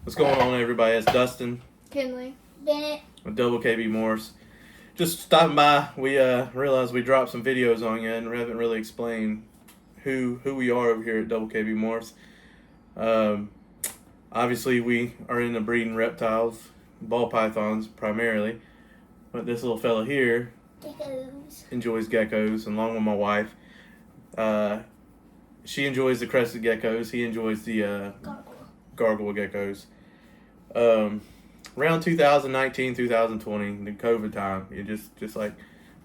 What's going on, everybody? It's Dustin Kinley. Bennett. with Dbl K-B Morphs. Just stopping by. We realized we dropped some videos on you and we haven't really explained who we are over here at Dbl K-B Morphs. Obviously, we are into breeding reptiles, ball pythons primarily, but this little fella here Geckos. enjoys geckos, and along with my wife. She enjoys the crested geckos. He enjoys the gargoyle geckos. Around 2019, 2020, the COVID time, it just like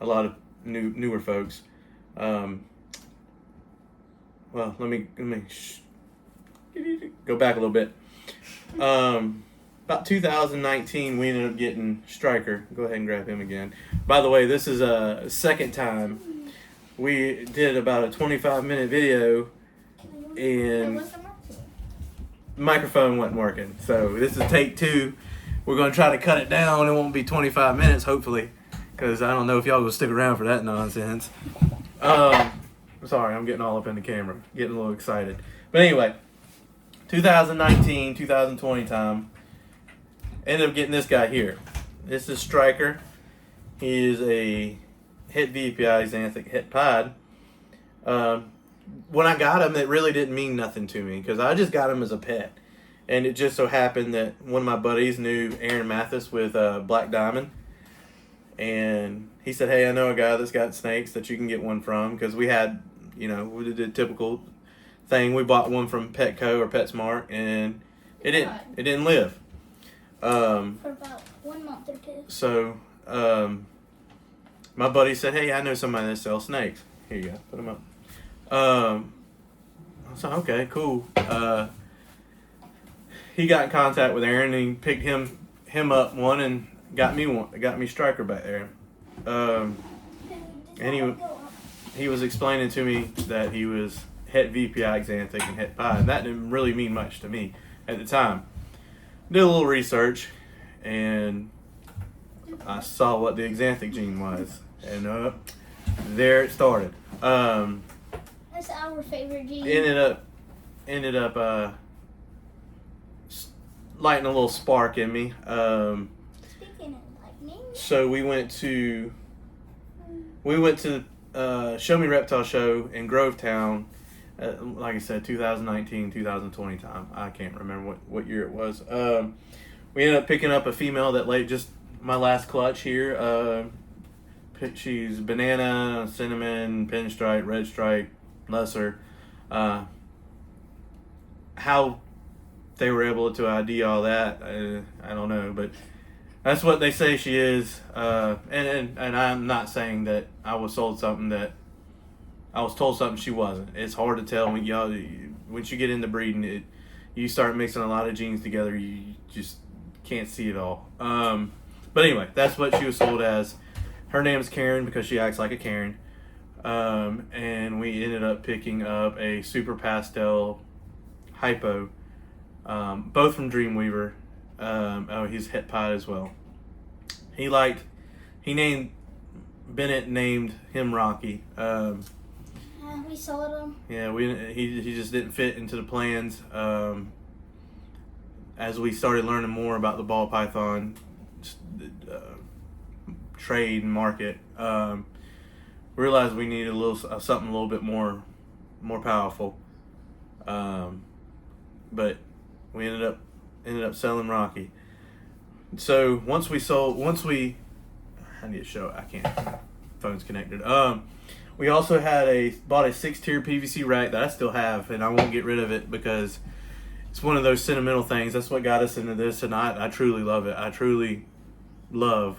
a lot of newer folks. Well, let me go back a little bit. About 2019, we ended up getting Striker. Go ahead and grab him again. By the way, this is a second time. We did about a 25-minute video, and the microphone wasn't working. So this is take 2. We're going to try to cut it down. It won't be 25 minutes, hopefully, because I don't know if y'all will stick around for that nonsense. Sorry, I'm getting all up in the camera, getting a little excited. But anyway, 2019, 2020 time, ended up getting this guy here. This is Striker. He is a het VPI xanthic het pod. When I got him, it really didn't mean nothing to me because I just got him as a pet. And it just so happened that one of my buddies knew Aaron Mathis with Black Diamond. And he said, hey, I know a guy that's got snakes that you can get one from. Because we had, we did the typical thing. We bought one from Petco or PetSmart, and it didn't live. For about 1 month or 2. So my buddy said, hey, I know somebody that sells snakes. Here you go. Put them up. I said, okay, cool. He got in contact with Aaron, and he picked him up one and got me Striker back there. And he was explaining to me that he was het VPI xanthic and het pod, and that didn't really mean much to me at the time. Did a little research, and I saw what the xanthic gene was, and there it started. That's our favorite gene. Ended up lighting a little spark in me. Speaking of lightning. So we went to Show Me Reptile Show in Grovetown. Like I said, 2019, 2020 time. I can't remember what year it was. We ended up picking up a female that laid just my last clutch here. She's banana, cinnamon, pinstripe, red stripe, lesser. How they were able to ID all that, I don't know, but that's what they say she is. And I'm not saying that I was told something she wasn't. It's hard to tell when once you get into breeding, you start mixing a lot of genes together. You just can't see it all. But anyway, that's what she was sold as. Her name is Karen because she acts like a Karen. And we ended up picking up a super pastel hypo, both from Dreamweaver. He's het pod as well. Bennett named him Rocky. We sold him. Yeah, he just didn't fit into the plans. As we started learning more about the ball python trade and market, realized we needed something a little bit more powerful. But we ended up selling Rocky. So I need to show it. I can't. Phone's connected. We also bought a 6-tier PVC rack that I still have, and I won't get rid of it because it's one of those sentimental things. That's what got us into this, and I truly love it. I truly love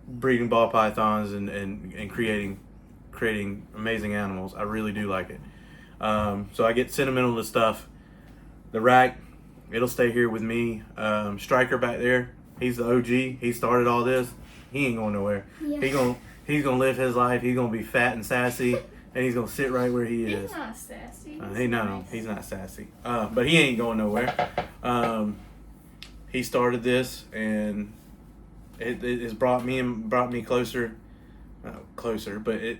breeding ball pythons and creating amazing animals. I really do like it. So I get sentimental to stuff. The rack, it'll stay here with me. Striker back there, he's the OG. He started all this. He ain't going nowhere. Yeah. He's gonna live his life. He's gonna be fat and sassy, and he's gonna sit right where he is. He's not sassy. He's not sassy. But he ain't going nowhere. He started this, and it has brought me closer, but it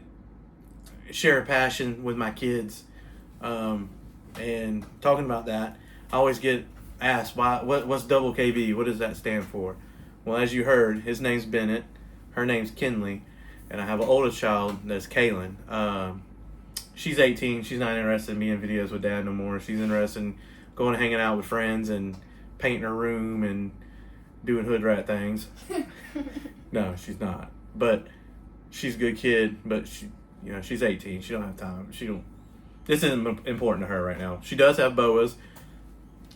share a passion with my kids. And talking about that, I always get asked what's Double KB? What does that stand for? Well, as you heard, his name's Bennett, her name's Kinley, and I have an oldest child that's Kaylin. She's 18. She's not interested in being videos with Dad no more. She's interested in going and hanging out with friends and painting her room and doing hood rat things. No, she's not. But she's a good kid. But she's 18. She don't have time. This isn't important to her right now. She does have boas.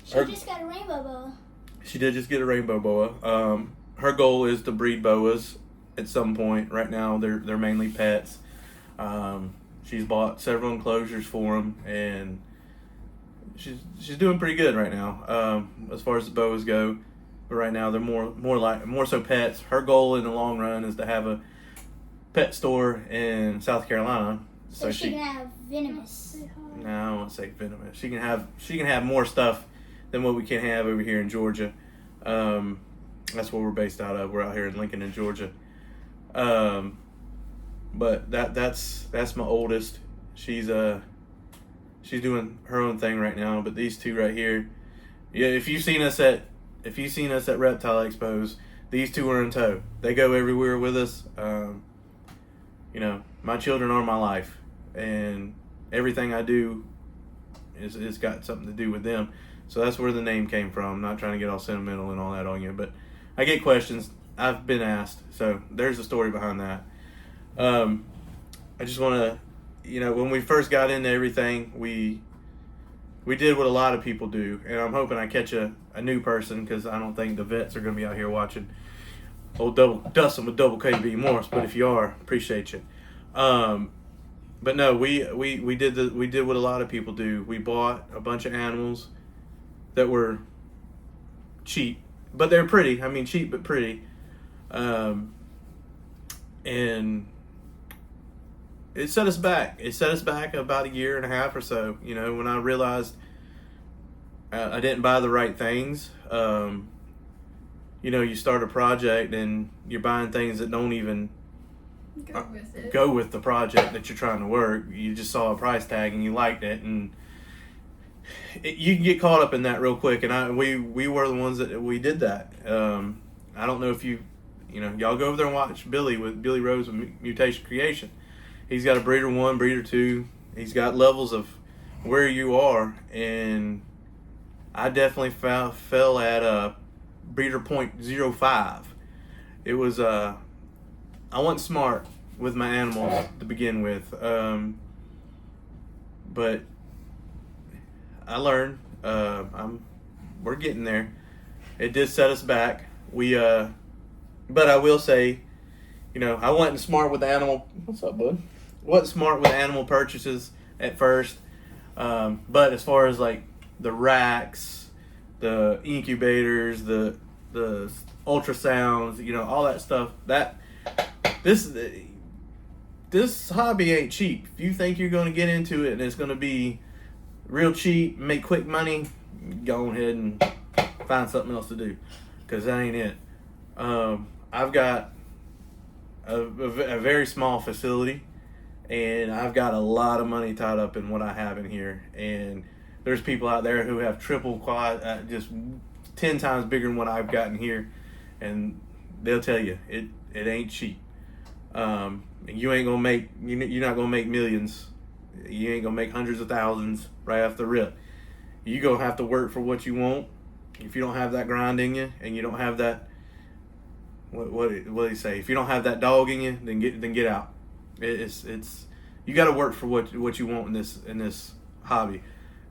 She just got a rainbow boa. She did just get a rainbow boa. Her goal is to breed boas at some point. Right now, they're mainly pets. She's bought several enclosures for them, and she's doing pretty good right now as far as the boas go. But right now, they're more so pets. Her goal in the long run is to have a pet store in South Carolina. So she can have venomous. No, I don't want to say venomous. She can have more stuff than what we can have over here in Georgia. That's where we're based out of. We're out here in Lincoln, in Georgia. But that's my oldest. She's doing her own thing right now. But these two right here, yeah. If you've seen us at Reptile Expos, these two are in tow. They go everywhere with us. My children are my life, and everything I do is got something to do with them. So that's where the name came from. I'm not trying to get all sentimental and all that on you, but I get questions. I've been asked, so there's a story behind that. I just want to, when we first got into everything, we did what a lot of people do, and I'm hoping I catch a new person, because I don't think the vets are going to be out here watching old Dustin with Dbl K-B Morphs, but if you are, appreciate you. But no, we did what a lot of people do. We bought a bunch of animals that were cheap, but they're pretty. I mean, cheap but pretty. And it set us back. It set us back about a year and a half or so. When I realized I didn't buy the right things. You start a project and you're buying things that don't even go with the project that you're trying to work. You just saw a price tag and you liked it, and you can get caught up in that real quick. And we were the ones that we did that. I don't know if y'all go over there and watch Billy Rose with Mutation Creation. He's got a breeder 1, breeder 2. He's got levels of where you are, and I definitely fell at breeder 0.05. It was I wasn't smart with my animals to begin with, but I learned. We're getting there. It did set us back. But I will say, I wasn't smart with the animal. What's up, bud? Wasn't smart with animal purchases at first. But as far as like the racks, the incubators, the ultrasounds, all that stuff, this hobby ain't cheap. If you think you're going to get into it and it's going to be real cheap, make quick money, go ahead and find something else to do, because that ain't it. I've got a very small facility, and I've got a lot of money tied up in what I have in here. And there's people out there who have triple, quad, just 10 times bigger than what I've got in here, and they'll tell you it ain't cheap. You ain't gonna make you're not gonna make millions. You ain't gonna make hundreds of thousands right off the rip. You gonna have to work for what you want. If you don't have that grind in you, and you don't have that, what do you say? If you don't have that dog in you, then get out. It's you got to work for what you want in this hobby.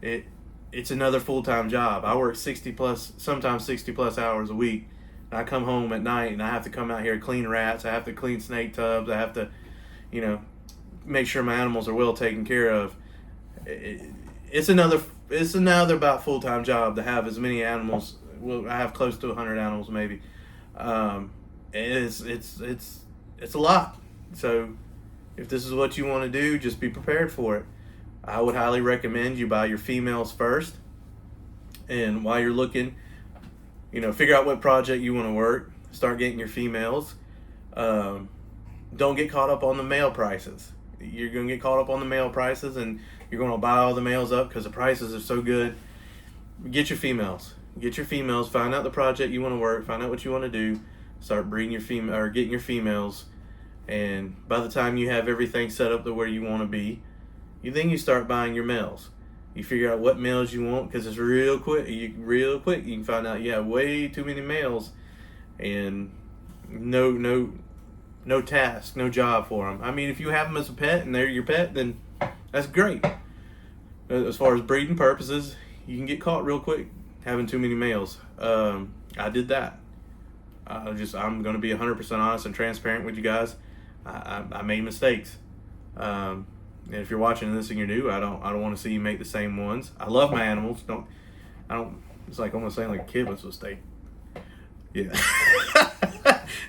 It's another full-time job. I work sometimes 60 plus hours a week. And I come home at night and I have to come out here and clean rats. I have to clean snake tubs. I have to, make sure my animals are well taken care of. It's another about full-time job to have as many animals. Well, I have close to 100 animals maybe. It's a lot. So if this is what you want to do, just be prepared for it. I would highly recommend you buy your females first, and while you're looking, figure out what project you want to work. Start getting your females. Don't get caught up on the male prices. You're going to get caught up on the male prices, and you're going to buy all the males up because the prices are so good. Get your females. get your females, find out the project you want to work, find out what you want to do, start breeding your female or getting your females, and by the time you have everything set up to where you want to be, you start buying your males. You figure out what males you want because it's real quick. You can find out you have way too many males, and no task, no job for them. I mean, if you have them as a pet and they're your pet, then that's great. As far as breeding purposes, you can get caught real quick having too many males. I did that. I'm going to be 100% honest and transparent with you guys. I made mistakes. And if you're watching this and you're new, I don't want to see you make the same ones. I love my animals. It's like almost saying like a kid was a mistake. Yeah.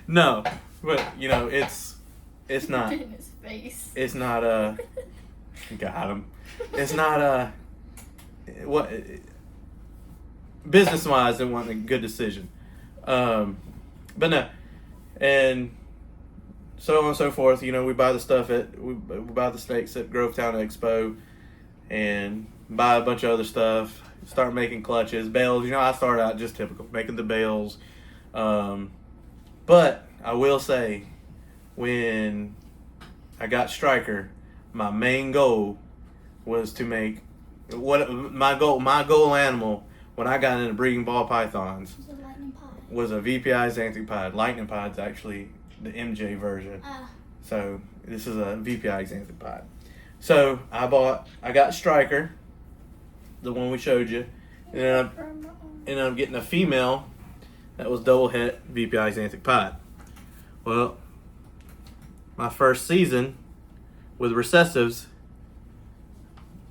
No, but it's not. In his face. It's not got him. It's not what business wise it wasn't a good decision. But no, and so on and so forth. We buy the stuff we buy the snakes at Grovetown Expo, and buy a bunch of other stuff. Start making clutches, bales. I started out just typical making the bales. But I will say, when I got Striker, my main goal was to make my goal animal when I got into breeding ball pythons It's a lightning pod. was a VPI xanthic pod. Lightning pod's actually the MJ version. So this is a VPI xanthic pod. So I got Striker, the one we showed you, and I'm getting a female that was double het VPI xanthic pod. Well, my first season with recessives,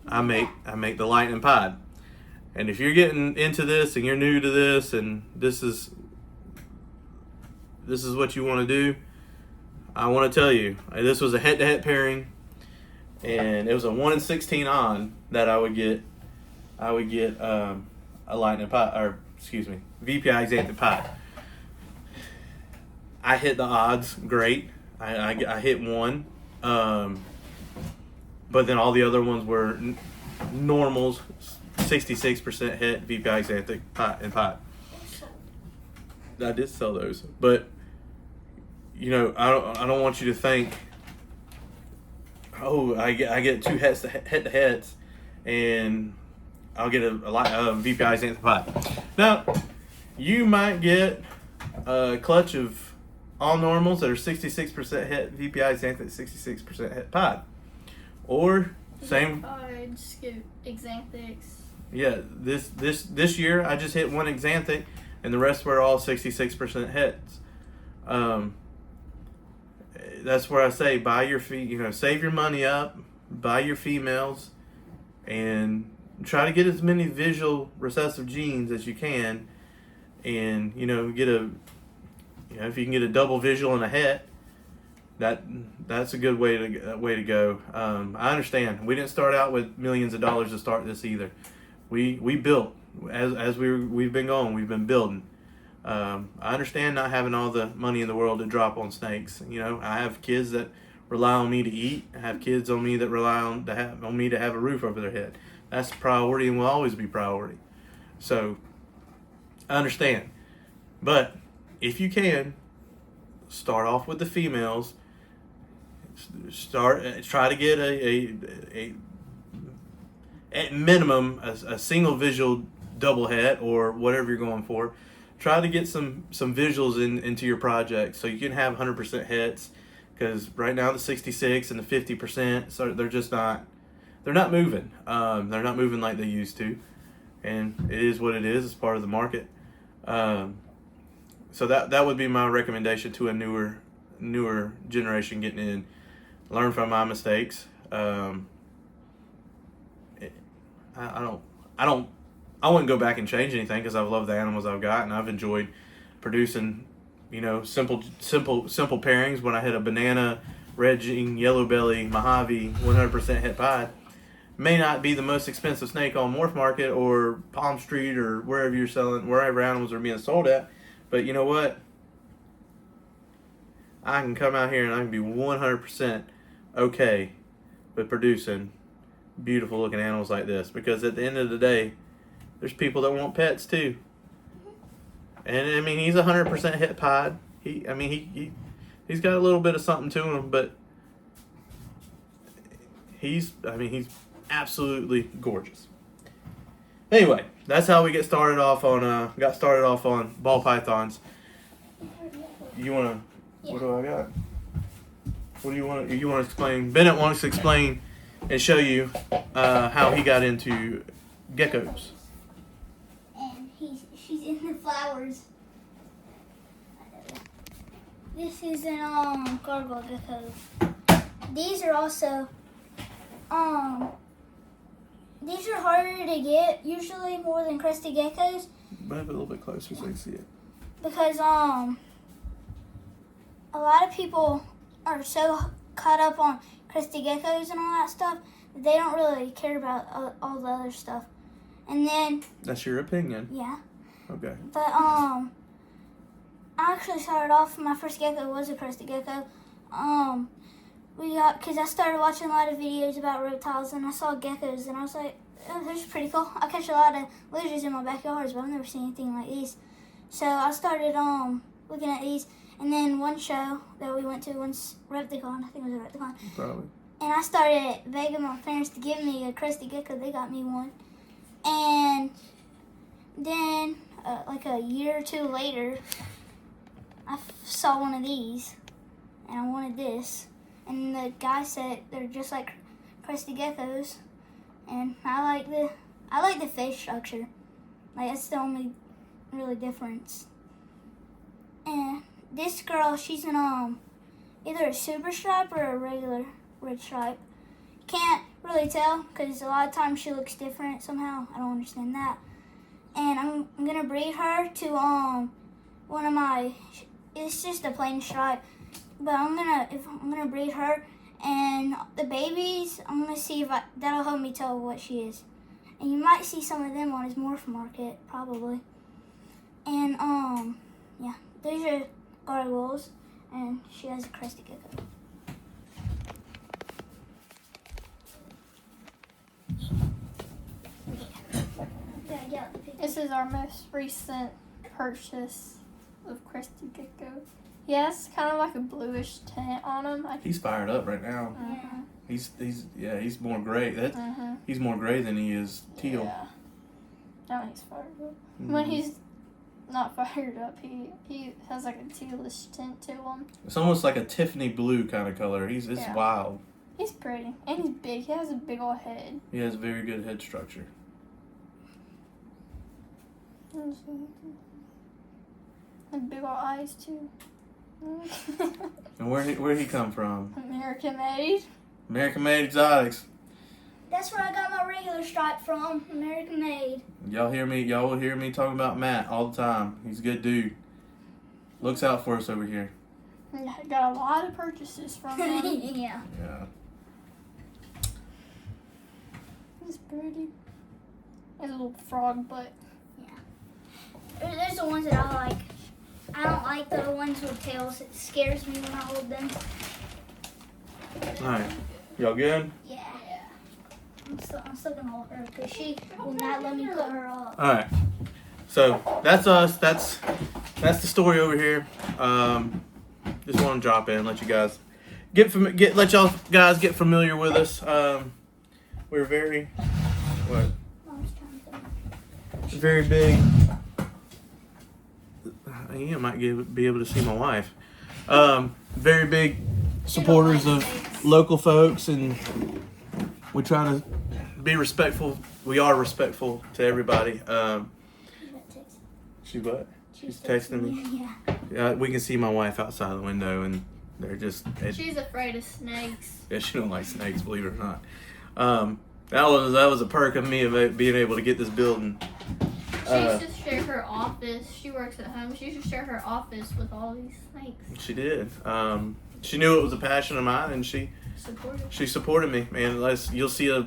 I make the lightning pod. And if you're getting into this and you're new to this and this is what you want to do, I want to tell you, this was a head-to-head pairing, and it was a 1 in 16 on that I would get a lightning pod, or excuse me, VPI xanthic pod. I hit the odds great. I hit one, but then all the other ones were normals, 66% hit VPI xanthic pod. I did sell those, but I don't want you to think, oh, I get two head to heads, and I'll get a VPI xanthic pod. Now, you might get a clutch of all normals that are 66% hit VPI xanthic, 66% hit pod, or same. I just get xanthics. Yeah, this year I just hit one xanthic, and the rest were all 66% hits. That's where I say buy your save your money up, buy your females, and try to get as many visual recessive genes as you can, and get if you can get a double visual and a het, that's a good way to go. I understand we didn't start out with millions of dollars to start this either. We built as we've been going. We've been building. I understand not having all the money in the world to drop on snakes. I have kids that rely on me to eat. I have kids on me that rely on me to have a roof over their head. That's priority and will always be priority. So I understand, but if you can, start off with the females. Try to get a at minimum a single visual double het or whatever you're going for. Try to get some visuals into your project so you can have 100% hits, because right now the 66 and the 50%, so they're not moving. They're not moving like they used to, and it is what it is. It's part of the market. So that would be my recommendation to a newer generation getting in. Learn from my mistakes. I wouldn't go back and change anything because I've loved the animals I've got, and I've enjoyed producing, simple pairings. When I hit a banana, red jean, yellow belly, Mojave, 100% hit pod, may not be the most expensive snake on Morph Market or Palm Street or wherever animals are being sold at. But you know what? I can come out here and I can be 100% okay with producing beautiful looking animals like this, because at the end of the day, there's people that want pets too. And I mean, he's 100% hit pod. He's got a little bit of something to him, but he's absolutely gorgeous. Anyway, that's how we got started off on ball pythons. You wanna? Yeah. What do I got? What do you want? You want to explain? Bennett wants to explain and show you how he got into geckos. And she's in the flowers. This is an gargoyle gecko. These are also these are harder to get usually more than crested geckos Move it a little bit closer so you can see it. because a lot of people are so caught up on crested geckos and all that stuff that they don't really care about all the other stuff. And then That's your opinion. yeah. Okay. But I actually started off. My first gecko was a crested gecko. Because I started watching a lot of videos about reptiles and I saw geckos and I was like, oh, they're pretty cool. I catch a lot of lizards in my backyards, but I've never seen anything like these. So I started looking at these. And then one show that we went to, once Repticon, I think it was a Repticon. Probably. And I started begging my parents to give me a crested gecko. They got me one. And then, like a year or two later, I saw one of these, and I wanted this. And the guy said they're just like crested geckos, and I like the face structure. Like that's the only really difference. And this girl, she's in either a super stripe or a regular red stripe. Can't really tell because a lot of times she looks different somehow. I don't understand that. And I'm gonna breed her to one of my. It's just a plain stripe, but I'm gonna breed her, and the babies I'm gonna see if that'll help me tell what she is. And you might see some of them on his morph market probably. And yeah, these are gargoyles, and she has a crested gecko. This is our most recent purchase of crested gecko. He has kind of like a bluish tint on him. He's fired up right now. Mhm. He's more gray. Mhm. He's more gray than he is teal. Yeah. Now he's fired up. Mhm. When he's not fired up, he has like a tealish tint to him. It's almost like a Tiffany blue kind of color. It's Yeah. wild. He's pretty and he's big. He has a big old head. He has very good head structure. And big old eyes too. And where he come from? American made. American Made Exotics. That's where I got my regular stripe from, American Made. Y'all will hear me talking about Matt all the time. He's a good dude. Looks out for us over here. Yeah, got a lot of purchases from him. Yeah. Yeah. He's pretty. He has a little frog butt. There's the ones that I like. I don't like the ones with tails. It scares me when I hold them. Alright. Y'all good? Yeah. I'm still gonna hold her because she will not let me put her off. Alright. So that's us. That's the story over here. Just want to drop in, let you guys let y'all guys get familiar with us. We're very very big. You might be able to see my wife. Very big supporters of local folks, and we try to be respectful. We are respectful to everybody. She what? She's texting me. Yeah. We can see my wife outside the window, and they're just. She's afraid of snakes. Yeah, she don't like snakes, believe it or not. That was a perk of me of being able to get this building. She used to share her office. She works at home. She used to share her office with all these snakes. She did. She knew it was a passion of mine, and she supported me. Man, you'll see a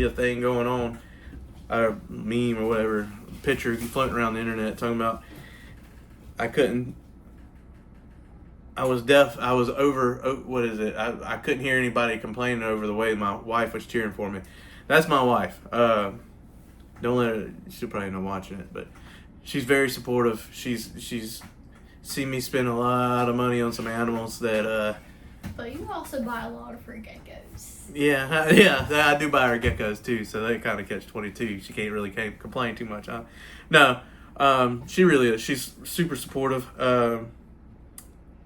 thing going on, a meme or whatever, picture floating around the internet talking about. I was deaf. I was what is it? I couldn't hear anybody complaining over the way my wife was cheering for me. That's my wife. Don't let her. She'll probably not watching it, but she's very supportive. She's seen me spend a lot of money on some animals that. But you also buy a lot of her geckos. Yeah, I do buy her geckos too, so they kind of catch 22. She can't really complain too much, huh? No, she really is. She's super supportive,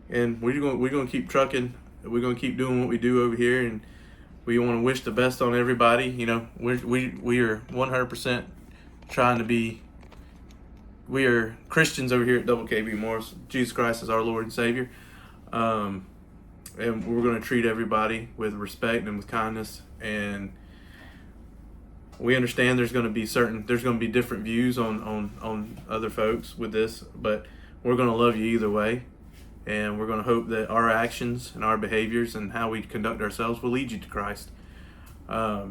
and we're gonna keep trucking. We're gonna keep doing what we do over here, and we want to wish the best on everybody. You know, we are 100% trying to be. We are Christians over here at Dbl K-B Morphs. Jesus Christ is our Lord and Savior. And we're going to treat everybody with respect and with kindness. And we understand there's going to be different views on other folks with this, but we're going to love you either way. And we're going to hope that our actions and our behaviors and how we conduct ourselves will lead you to Christ. But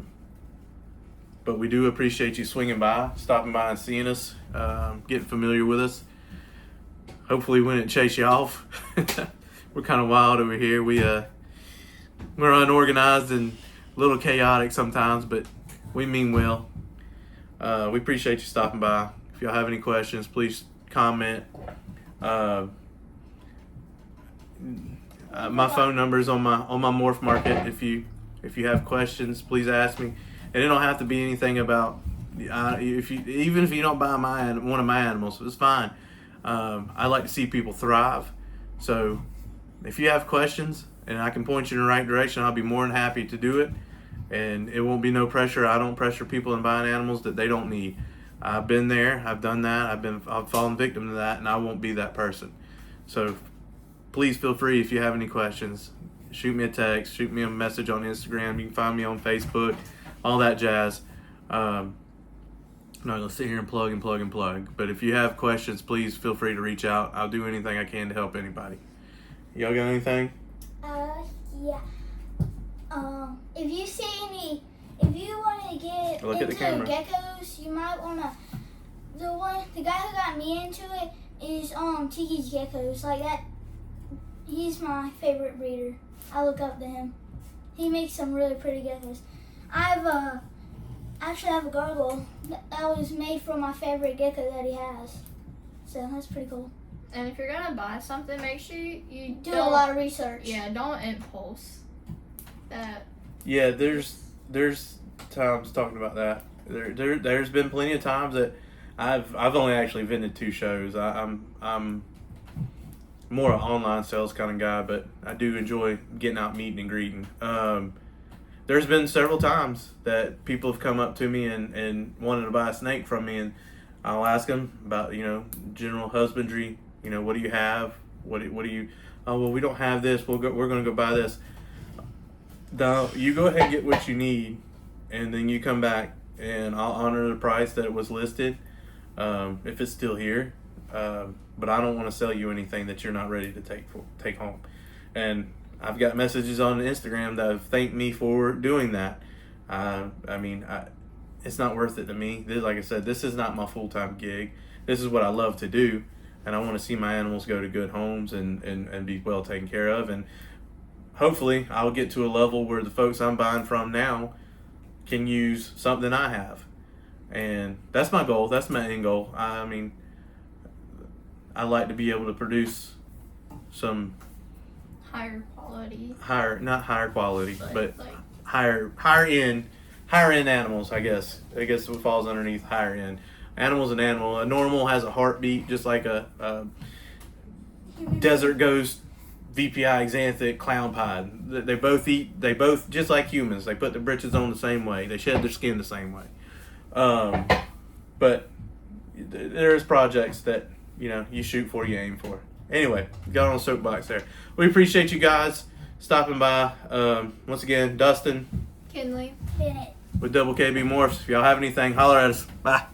we do appreciate you swinging by, stopping by and seeing us, getting familiar with us. Hopefully we didn't chase you off. We're kind of wild over here. We're unorganized and a little chaotic sometimes, but we mean well. We appreciate you stopping by. If y'all have any questions, please comment. My phone number is on my Morph Market. If you have questions, please ask me. And it don't have to be anything about even if you don't buy one of my animals, it's fine. I like to see people thrive, so. If you have questions and I can point you in the right direction, I'll be more than happy to do it. And it won't be no pressure. I don't pressure people in buying animals that they don't need. I've been there. I've done that. I've fallen victim to that, and I won't be that person. So please feel free if you have any questions. Shoot me a text. Shoot me a message on Instagram. You can find me on Facebook. All that jazz. I'm not going to sit here and plug. But if you have questions, please feel free to reach out. I'll do anything I can to help anybody. Y'all got anything? Yeah. If you want to get Look into at the geckos, you might want to. The guy who got me into it is Tiki's Geckos. Like that, he's my favorite breeder. I look up to him. He makes some really pretty geckos. I actually have a gargoyle that was made from my favorite gecko that he has. So that's pretty cool. And if you're gonna buy something, make sure you Do a lot of research. Yeah, don't impulse. Yeah, there's times talking about that. There's been plenty of times that I've only actually vended 2 shows. I'm more an online sales kind of guy, but I do enjoy getting out meeting and greeting. There's been several times that people have come up to me and wanted to buy a snake from me, and I'll ask them about general husbandry. What do you have? What do you? Oh, well, we don't have this. We're going to go buy this. Now, you go ahead and get what you need, and then you come back, and I'll honor the price that it was listed, if it's still here. But I don't want to sell you anything that you're not ready to take home. And I've got messages on Instagram that have thanked me for doing that. It's not worth it to me. Like I said, this is not my full-time gig. This is what I love to do. And I want to see my animals go to good homes and be well taken care of. And hopefully I'll get to a level where the folks I'm buying from now can use something I have. And that's my goal. That's my end goal. I like to be able to produce some higher quality. Not higher quality, but like higher end animals, I guess. I guess what falls underneath higher end. Animal's an animal. A normal has a heartbeat, just like a desert ghost, VPI, xanthic, clown pied. They both eat. They both, just like humans, they put their britches on the same way. They shed their skin the same way. But there's projects that you shoot for, you aim for. Anyway, got on a soapbox there. We appreciate you guys stopping by. Once again, Dustin, Kinley, Bennett. with Dbl K-B Morphs. If y'all have anything, holler at us. Bye.